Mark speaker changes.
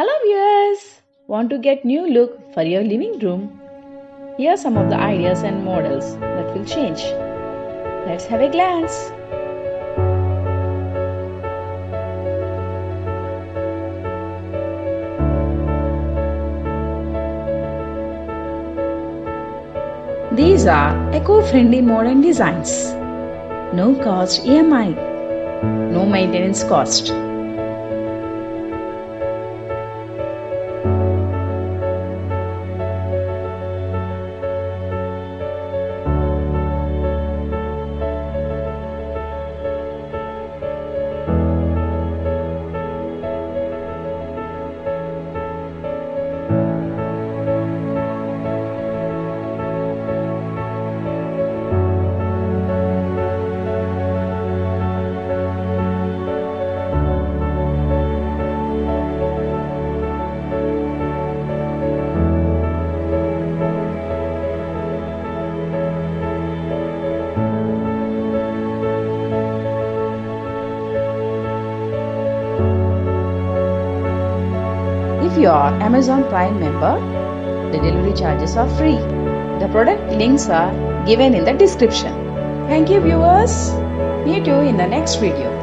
Speaker 1: Hello viewers! Want to get new look for your living room? Here are some of the ideas and models that will change. Let's have a glance. These are eco-friendly modern designs. No cost EMI. No maintenance cost. If you are Amazon Prime member, the delivery charges are free. The product links are given in the description. Thank you viewers. Meet you in the next video.